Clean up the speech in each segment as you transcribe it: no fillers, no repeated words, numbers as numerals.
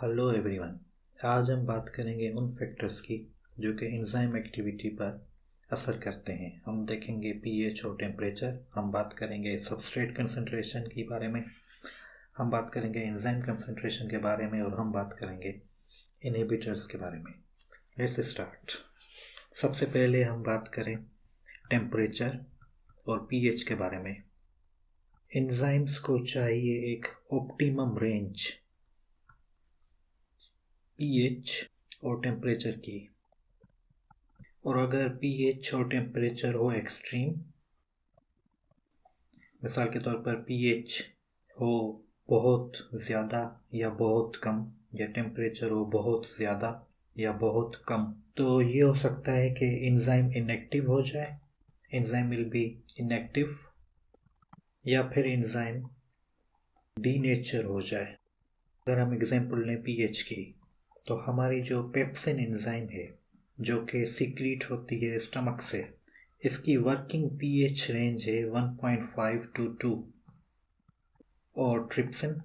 Hello everyone. आज हम बात करेंगे उन फैक्टर्स की जो कि एंजाइम एक्टिविटी पर असर करते हैं। हम देखेंगे पीएच और टेम्परेचर। हम बात करेंगे सबस्ट्रेट कंसंट्रेशन के बारे में, हम बात करेंगे एंजाइम कंसंट्रेशन के बारे में और हम बात करेंगे इनहिबिटर्स के बारे में। Let's start. सबसे पहले हम बात करें टेम्परेचर और पीएच के बारे में। एंजाइम्स को चाहिए एक ऑप्टिमम रेंज पीएच और टेम्परेचर की, और अगर पीएच और टेम्परेचर हो एक्सट्रीम, मिसाल के तौर पर पीएच हो बहुत ज़्यादा या बहुत कम, या टेम्परेचर हो बहुत ज़्यादा या बहुत कम, तो ये हो सकता है कि एंजाइम इनएक्टिव हो जाए, एंजाइम विल बी इनएक्टिव, या फिर एंजाइम डीनेचर हो जाए। अगर हम एग्जांपल लें पीएच की, तो हमारी जो पेप्सिन एंजाइम है जो कि सीक्रेट होती है स्टमक से, इसकी वर्किंग पीएच रेंज है 1.5 to 2, और ट्रिप्सिन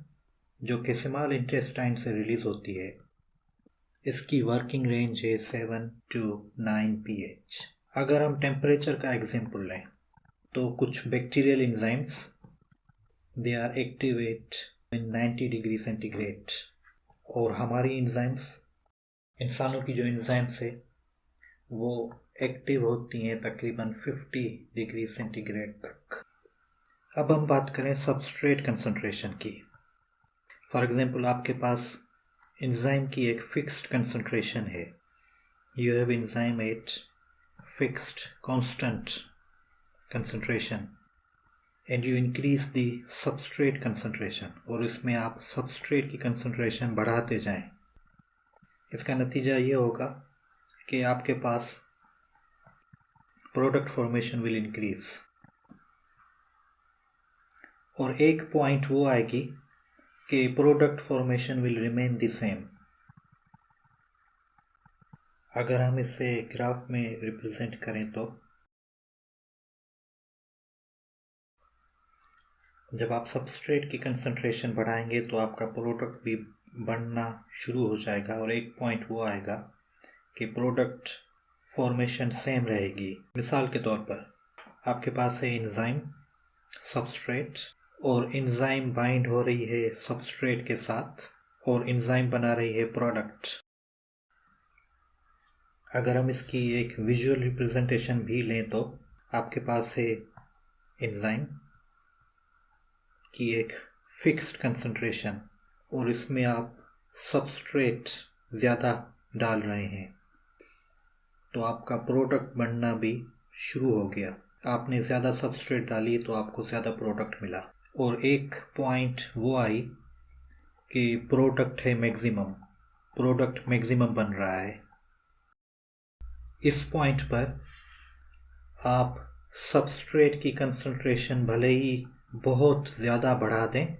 जो कि स्मॉल इंटेस्टाइन से रिलीज होती है, इसकी वर्किंग रेंज है 7 to 9 pH। अगर हम टेम्परेचर का एग्जांपल लें, तो कुछ bacterial enzymes they are active at 90 degree centigrade, और हमारी एंजाइम्स, इंसानों की जो एंजाइम्स है वो एक्टिव होती हैं तकरीबन 50 डिग्री सेंटीग्रेड तक। अब हम बात करें सबस्ट्रेट कंसंट्रेशन की। फॉर एग्जांपल आपके पास एंजाइम की एक फिक्स्ड कंसंट्रेशन है, you have enzyme eight fixed constant concentration and you increase the substrate concentration, और इसमें आप सबस्ट्रेट की कंसंट्रेशन बढ़ाते जाएं। इसका नतीजा ये होगा कि आपके पास प्रोडक्ट फॉर्मेशन विल इंक्रीज, और एक पॉइंट वो आएगी कि product formation will remain the same. अगर हम इसे ग्राफ में रिप्रेजेंट करें, तो जब आप सबस्ट्रेट की कंसंट्रेशन बढ़ाएंगे तो आपका प्रोडक्ट भी बढ़ना शुरू हो जाएगा, और एक पॉइंट वो आएगा कि प्रोडक्ट फॉर्मेशन सेम रहेगी। मिसाल के तौर पर आपके पास है एंजाइम, सबस्ट्रेट, और एंजाइम बाइंड हो रही है सबस्ट्रेट के साथ, और एंजाइम बना रही है प्रोडक्ट। अगर हम इसकी एक विजुअल रिप्रेजेंटेशन भी लें, तो आपके पास है एंजाइम की एक फिक्स्ड कंसंट्रेशन, और इसमें आप सबस्ट्रेट ज़्यादा डाल रहे हैं, तो आपका प्रोडक्ट बनना भी शुरू हो गया। आपने ज़्यादा सबस्ट्रेट डाली तो आपको ज़्यादा प्रोडक्ट मिला, और एक पॉइंट वो आई कि प्रोडक्ट है मैक्सिमम, प्रोडक्ट मैक्सिमम बन रहा है। इस पॉइंट पर आप सबस्ट्रेट की कंसंट्रेशन भले ही बहुत ज़्यादा बढ़ा दें,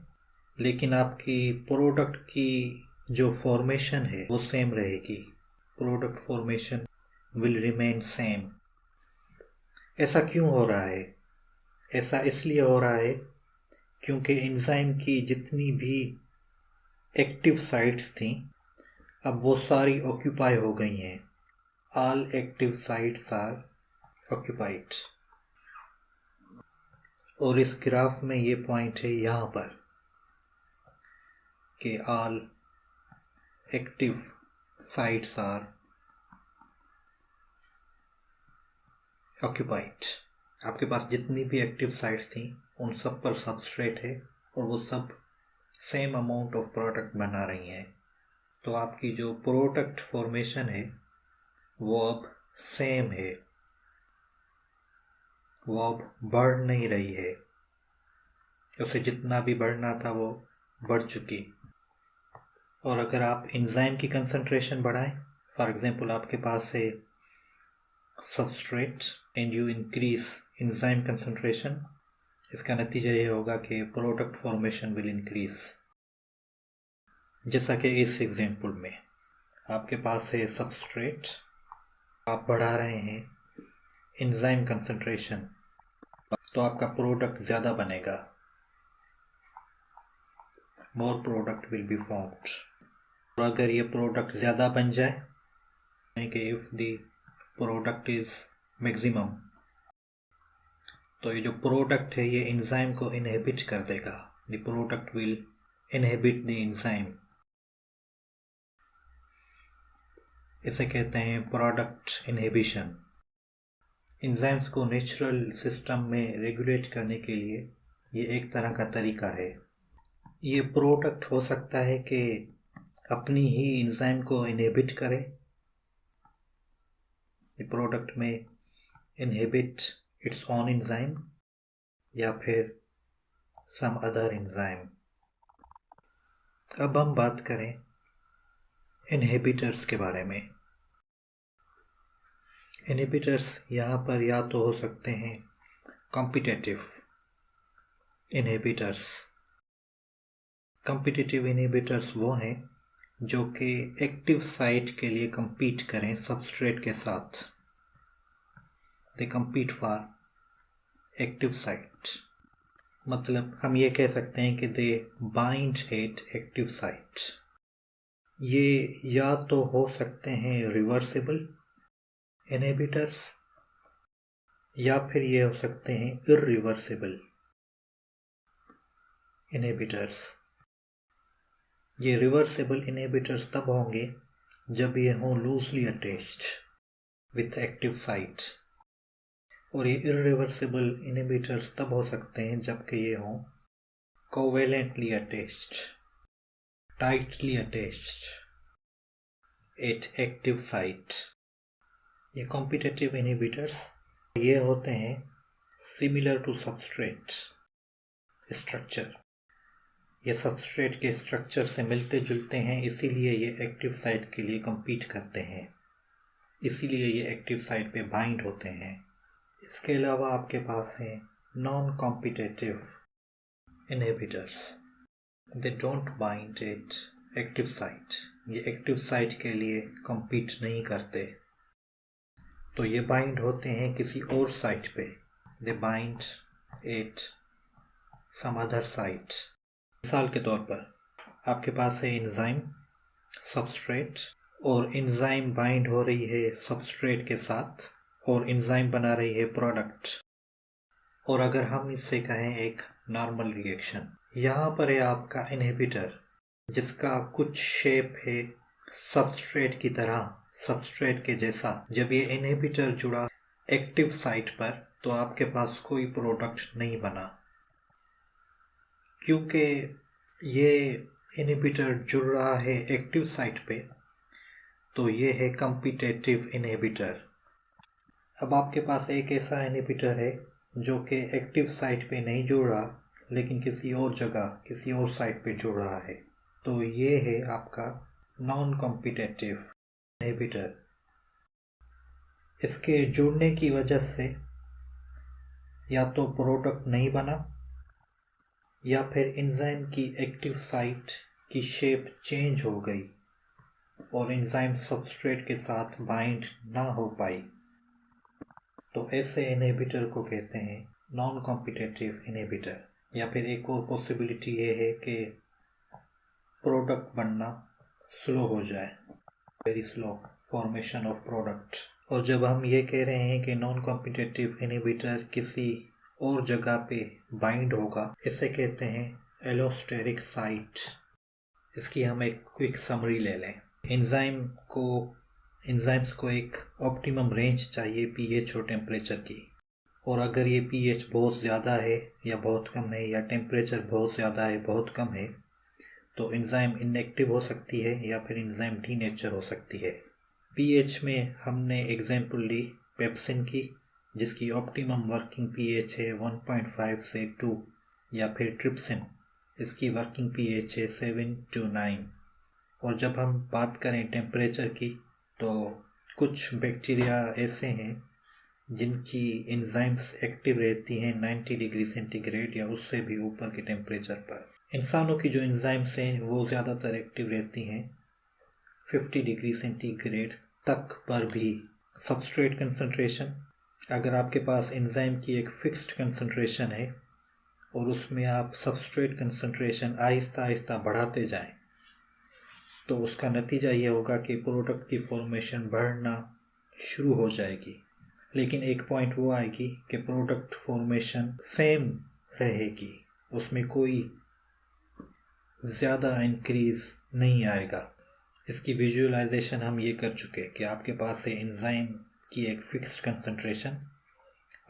लेकिन आपकी प्रोडक्ट की जो फॉर्मेशन है वो सेम रहेगी, product formation will remain same. ऐसा क्यों हो रहा है? ऐसा इसलिए हो रहा है क्योंकि एंजाइम की जितनी भी एक्टिव साइट्स थी, अब वो सारी ऑक्यूपाई हो गई हैं। All active sites are occupied, और इस ग्राफ में ये पॉइंट है यहाँ पर कि all active sites are occupied. आपके पास जितनी भी एक्टिव साइट्स थी उन सब पर सबस्ट्रेट है, और वो सब सेम अमाउंट ऑफ प्रोडक्ट बना रही हैं। तो आपकी जो प्रोडक्ट फॉर्मेशन है वो अब सेम है, वो अब बढ़ नहीं रही है। उसे जितना भी बढ़ना था वो बढ़ चुकी। और अगर आप एंजाइम की कंसंट्रेशन बढ़ाएं, फॉर एग्जांपल आपके पास है substrate and you increase enzyme concentration, इसका नतीजा ये होगा कि प्रोडक्ट फॉर्मेशन विल इंक्रीज। जैसा कि इस एग्जांपल में आपके पास है सबस्ट्रेट, आप बढ़ा रहे हैं एंजाइम कंसंट्रेशन, तो आपका प्रोडक्ट ज़्यादा बनेगा, more product will be formed। और अगर ये प्रोडक्ट ज़्यादा बन जाए कि if the product is maximum, तो ये जो प्रोडक्ट है ये एंजाइम को इनहिबिट कर देगा। The product will inhibit the enzyme. इसे कहते हैं प्रोडक्ट इनहिबिशन। एंजाइम्स को नेचुरल सिस्टम में रेगुलेट करने के लिए ये एक तरह का तरीका है। ये प्रोडक्ट हो सकता है कि अपनी ही एंजाइम को इनहिबिट करे, ये प्रोडक्ट में इनहिबिट इट्स ओन एंजाइम, या फिर सम अदर एंजाइम। अब हम बात करें इनहिबिटर्स के बारे में। इनहिबिटर्स यहाँ पर या तो हो सकते हैं कॉम्पिटिटिव इनहिबिटर्स। कॉम्पिटिटिव इनहिबिटर्स वो हैं जो कि एक्टिव साइट के लिए compete करें सबस्ट्रेट के साथ। They compete for active site. मतलब हम ये कह सकते हैं कि they bind at active site. ये या तो हो सकते हैं रिवर्सिबल इनहिबिटर्स, या फिर ये हो सकते हैं इर्रिवर्सिबल इनहिबिटर्स। ये रिवर्सिबल इनहिबिटर्स तब होंगे जब ये हों loosely attached with active site, और ये इर्रिवर्सिबल इनहिबिटर्स तब हो सकते हैं जबकि ये हों covalently attached, tightly attached eight active site. ये कॉम्पिटिटिव इनहिबिटर्स ये होते हैं सिमिलर टू सबस्ट्रेट स्ट्रक्चर। ये सबस्ट्रेट के स्ट्रक्चर से मिलते जुलते हैं, इसीलिए ये एक्टिव साइट के लिए compete करते हैं, इसीलिए ये एक्टिव साइट पे बाइंड होते हैं। इसके अलावा आपके पास हैं non competitive inhibitors. They don't bind at active site. ये एक्टिव साइट के लिए compete नहीं करते, तो ये बाइंड होते हैं किसी और साइट पे। They bind at some other site. मिसाल के तौर पर आपके पास है एंजाइम सबस्ट्रेट, और एंजाइम बाइंड हो रही है सबस्ट्रेट के साथ, और एंजाइम बना रही है प्रोडक्ट। और अगर हम इससे कहें एक नॉर्मल रिएक्शन, यहाँ पर है आपका इनहिबिटर जिसका कुछ शेप है सबस्ट्रेट की तरह, सबस्ट्रेट के जैसा। जब ये इनहिबिटर जुड़ा एक्टिव साइट पर, तो आपके पास कोई प्रोडक्ट नहीं बना, क्योंकि ये इनहिबिटर जुड़ रहा है एक्टिव साइट पे, तो ये है कॉम्पिटिटिव इनहिबिटर। अब आपके पास एक ऐसा इनहिबिटर है जो कि एक्टिव साइट पे नहीं जुड़ रहा, लेकिन किसी और जगह किसी और साइट पे जुड़ रहा है, तो ये है आपका नॉन कॉम्पिटिटिव इनहिबिटर। इसके जुड़ने की वजह से या तो प्रोडक्ट नहीं बना, या फिर एंजाइम की एक्टिव साइट की शेप चेंज हो गई और एंजाइम सबस्ट्रेट के साथ बाइंड ना हो पाई। तो ऐसे इनहिबिटर को कहते हैं नॉन कॉम्पिटिटिव इनहिबिटर। या फिर एक और पॉसिबिलिटी ये है कि प्रोडक्ट बनना स्लो हो जाए, very slow formation of product. और जब हम ये कह रहे हैं कि नॉन कॉम्पिटिटिव इनहिबिटर किसी और जगह पे बाइंड होगा, इसे कहते हैं एलोस्टेरिक साइट। इसकी हम एक क्विक समरी ले लें। एंजाइम्स को एक ऑप्टिमम रेंज चाहिए पीएच और टेम्परेचर की, और अगर ये पीएच बहुत ज़्यादा है या बहुत कम है, या टेम्परेचर बहुत ज़्यादा है बहुत कम है, तो एंजाइम इनएक्टिव हो सकती है या फिर एंजाइम डीनेचर हो सकती है। पीएच में हमने एग्जाम्पल ली पेप्सिन की, जिसकी ऑप्टिमम वर्किंग पीएच है 1.5 से 2, या फिर ट्रिप्सिन, इसकी वर्किंग पीएच है 7 to 9। और जब हम बात करें टेम्परेचर की, तो कुछ बैक्टीरिया ऐसे हैं जिनकी एंजाइम्स एक्टिव रहती हैं 90 डिग्री सेंटीग्रेड या उससे भी ऊपर के टेम्परेचर पर। इंसानों की जो एंजाइम्स हैं वो ज़्यादातर एक्टिव रहती हैं 50 डिग्री सेंटीग्रेड तक पर भी। सबस्ट्रेट कंसंट्रेशन, अगर आपके पास एंजाइम की एक फिक्स्ड कंसंट्रेशन है और उसमें आप सबस्ट्रेट कंसंट्रेशन आहिस्ता आहिस्ता बढ़ाते जाएं, तो उसका नतीजा ये होगा कि प्रोडक्ट की फॉर्मेशन बढ़ना शुरू हो जाएगी। लेकिन एक पॉइंट वो आएगी कि प्रोडक्ट फॉर्मेशन सेम रहेगी, उसमें कोई ज़्यादा इंक्रीज नहीं आएगा। इसकी विजुअलाइजेशन हम ये कर चुके कि आपके पास है एंजाइम की एक फिक्स्ड कंसंट्रेशन,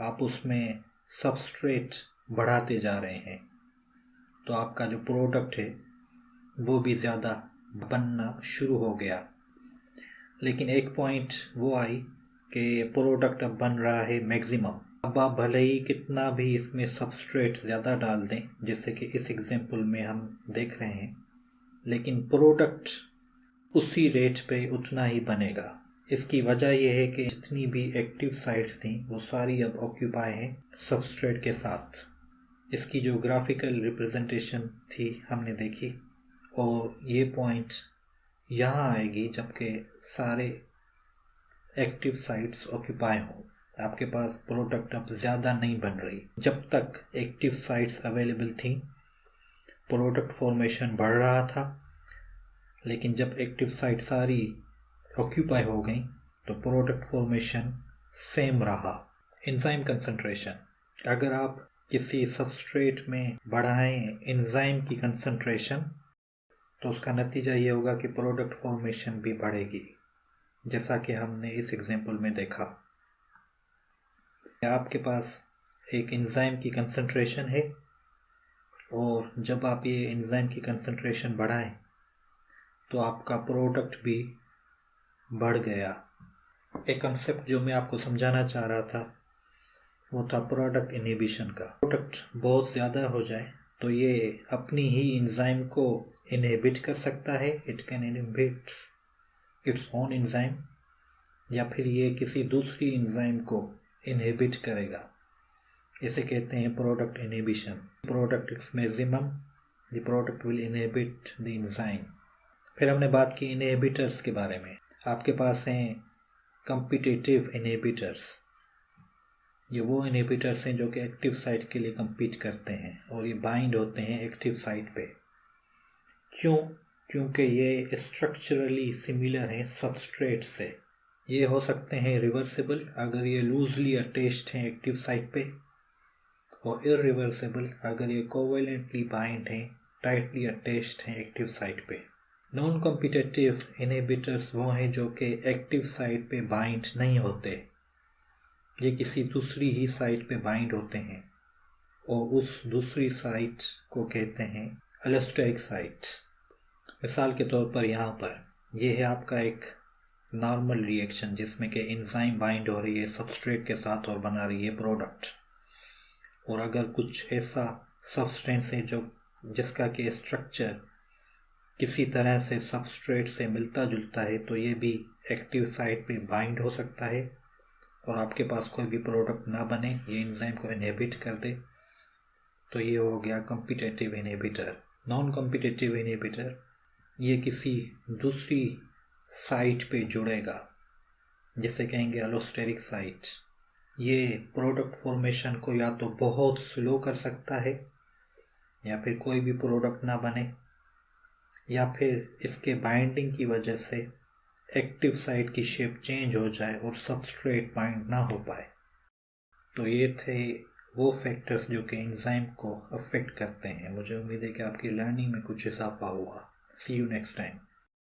आप उसमें सबस्ट्रेट बढ़ाते जा रहे हैं, तो आपका जो प्रोडक्ट है वो भी ज़्यादा बनना शुरू हो गया। लेकिन एक पॉइंट वो आई कि प्रोडक्ट अब बन रहा है मैक्सिमम। अब आप भले ही कितना भी इसमें सबस्ट्रेट ज़्यादा डाल दें, जैसे कि इस एग्जांपल में हम देख रहे हैं, लेकिन प्रोडक्ट उसी रेट पे उतना ही बनेगा। इसकी वजह यह है कि जितनी भी एक्टिव साइट्स थी वो सारी अब ऑक्यूपाई हैं सबस्ट्रेट के साथ। इसकी जो ग्राफिकल रिप्रेजेंटेशन थी हमने देखी, और ये पॉइंट यहाँ आएगी जबकि सारे एक्टिव साइट्स ऑक्यूपाई हों। आपके पास प्रोडक्ट अब ज़्यादा नहीं बन रही। जब तक एक्टिव साइट्स अवेलेबल थी प्रोडक्ट फॉर्मेशन बढ़ रहा था, लेकिन जब एक्टिव साइट सारी ऑक्यूपाई हो गई तो प्रोडक्ट फॉर्मेशन सेम रहा। एंजाइम कंसंट्रेशन, अगर आप किसी सबस्ट्रेट में बढ़ाएं एंजाइम की कंसंट्रेशन तो उसका नतीजा ये होगा कि प्रोडक्ट फॉर्मेशन भी बढ़ेगी, जैसा कि हमने इस एग्जांपल में देखा। आपके पास एक एंजाइम की कंसंट्रेशन है और जब आप ये एंजाइम की कंसंट्रेशन बढ़ाएं तो आपका प्रोडक्ट भी बढ़ गया। एक कंसेप्ट जो मैं आपको समझाना चाह रहा था वो था प्रोडक्ट इनहिबिशन का। प्रोडक्ट बहुत ज़्यादा हो जाए तो ये अपनी ही एंजाइम को इनहिबिट कर सकता है, it can inhibit its own enzyme, या फिर ये किसी दूसरी एंजाइम को इनहिबिट करेगा। इसे कहते हैं product inhibition. Product its maximum the product will inhibit the enzyme. फिर हमने बात की इनहिबिटर्स के बारे में। आपके पास हैं कम्पिटिटिव इनहिबिटर्स। ये वो इनहिबिटर्स हैं जो कि एक्टिव साइट के लिए compete करते हैं और ये बाइंड होते हैं एक्टिव साइट पे। क्यों? क्योंकि ये स्ट्रक्चरली सिमिलर हैं सबस्ट्रेट से। ये हो सकते हैं रिवर्सिबल अगर ये लूजली अटैच्ड हैं एक्टिव साइट पे, और इरिवर्सिबल अगर ये कोवेलेंटली बाइंड हैं, टाइटली अटैच्ड हैं एक्टिव साइट पे। नॉन कॉम्पिटिटिव इनहिबिटर्स वो हैं जो कि एक्टिव साइट पे बाइंड नहीं होते, ये किसी दूसरी ही साइट पे बाइंड होते हैं और उस दूसरी साइट को कहते हैं एलोस्टेरिक साइट। मिसाल के तौर पर यहाँ पर यह है आपका एक नॉर्मल रिएक्शन जिसमें कि एंजाइम बाइंड हो रही है सबस्ट्रेट के साथ और बना रही है प्रोडक्ट, और अगर कुछ ऐसा सब्सटेंस है जो जिसका कि स्ट्रक्चर किसी तरह से सबस्ट्रेट से मिलता जुलता है तो ये भी एक्टिव साइट पे बाइंड हो सकता है और आपके पास कोई भी प्रोडक्ट ना बने, ये एंजाइम को इनहिबिट कर दे, तो ये हो गया competitive inhibitor. Non competitive inhibitor ये किसी दूसरी साइट पे जुड़ेगा जिसे कहेंगे एलोस्टेरिक साइट। ये प्रोडक्ट फॉर्मेशन को या तो बहुत स्लो कर सकता है या फिर कोई भी प्रोडक्ट ना बने, या फिर इसके बाइंडिंग की वजह से एक्टिव साइट की शेप चेंज हो जाए और सबस्ट्रेट बाइंड ना हो पाए। तो ये थे वो फैक्टर्स जो कि एंजाइम को अफेक्ट करते हैं। मुझे उम्मीद है कि आपकी लर्निंग में कुछ इजाफा हुआ। सी यू नेक्स्ट टाइम।